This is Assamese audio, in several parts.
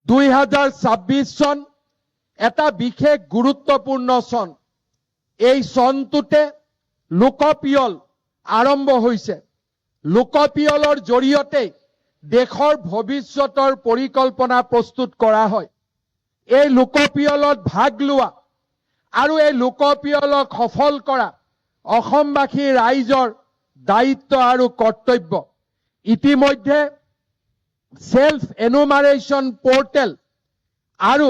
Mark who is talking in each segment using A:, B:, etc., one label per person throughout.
A: 2026 চন এটা বিশেষ গুৰুত্বপূৰ্ণ চন। এই চনটোতে লোকপিয়ল আৰম্ভ হৈছে। লোকপিয়লৰ জৰিয়তে দেশৰ ভৱিষ্যতৰ পৰিকল্পনা প্ৰস্তুত কৰা হয়। এই লোকপিয়লত ভাগ লোৱা আৰু এই লোকপিয়লক সফল কৰা অসমবাসী ৰাইজৰ দায়িত্ব আৰু কৰ্তব্য। ইতিমধ্যে সেলফ এনুমাৰেশন পোৰ্টেল আৰু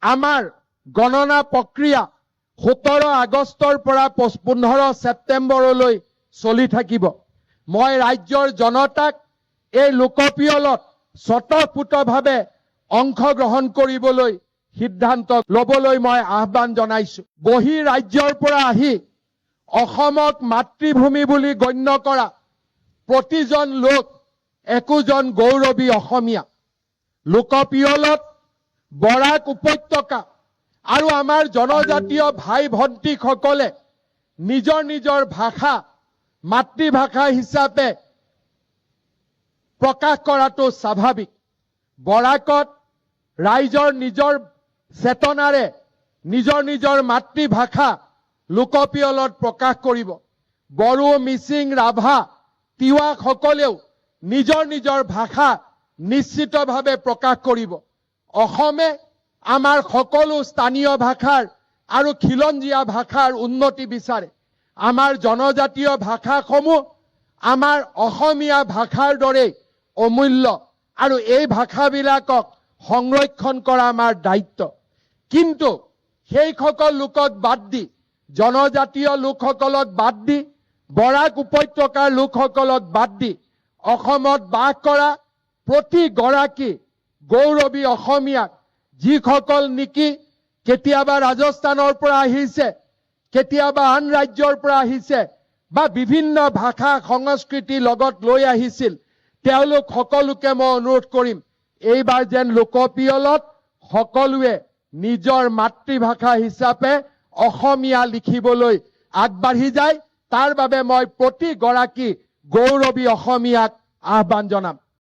A: আমাৰ গণনা প্ৰক্ৰিয়া 17 আগষ্টৰ পৰা 15 ছেপ্টেম্বৰলৈ চলি থাকিব। মই ৰাজ্যৰ জনতাক এই লোকপিয়লত স্বতঃস্ফূৰ্তভাৱে অংশগ্ৰহণ কৰিবলৈ সিদ্ধান্ত লবলৈ মই আহ্বান জনাইছো। বহি ৰাজ্যৰ পৰা আহি অসমক মাতৃভূমি বুলি গণ্য কৰা প্ৰতিজন লোক একোজন গৌৰৱী অসমীয়া। লোকপিয়লত বৰাক উপত্যকা আৰু আমাৰ জনজাতীয় ভাই ভণ্টিসকলে নিজৰ নিজৰ ভাষা মাতৃভাষা হিচাপে প্ৰকাশ কৰাটো স্বাভাৱিক। বৰাকত ৰাইজৰ নিজৰ চেতনাৰে নিজৰ নিজৰ মাতৃভাষা লোকপিয়লত প্ৰকাশ কৰিব। বড়ো, মিচিং, ৰাভা, তিৱাসকলেও নিজৰ নিজৰ ভাষা নিশ্চিতভাৱে প্ৰকাশ কৰিব। অসমে আমাৰ সকলো স্থানীয় ভাষাৰ আৰু খিলঞ্জীয়া ভাষাৰ উন্নতি বিচাৰে। আমাৰ জনজাতীয় ভাষাসমূহ আমাৰ অসমীয়া ভাষাৰ দৰে অমূল্য আৰু এই ভাষাবিলাকক সংৰক্ষণ কৰা আমাৰ দায়িত্ব। কিন্তু সেইসকল লোকক বাদ দি, জনজাতীয় লোকসকলক বাদ দি, বৰাক উপত্যকাৰ লোকসকলক বাদ দি অসমত বাস কৰা প্ৰতিগৰাকী গৌৰৱী অসমীয়াক, যিসকল নেকি কেতিয়াবা ৰাজস্থানৰ পৰা আহিছে, কেতিয়াবা আন ৰাজ্যৰ পৰা আহিছে বা বিভিন্ন ভাষা সংস্কৃতি লগত লৈ আহিছিল, তেওঁলোক সকলোকে মই অনুৰোধ কৰিম এইবাৰ যেন লোকপিয়লত সকলোৱে নিজৰ মাতৃভাষা হিচাপে অসমীয়া লিখিবলৈ আগবাঢ়ি যায়। তাৰ বাবে মই প্ৰতিগৰাকী গৌৰৱী অসমীয়াক আহ্বান জনাম।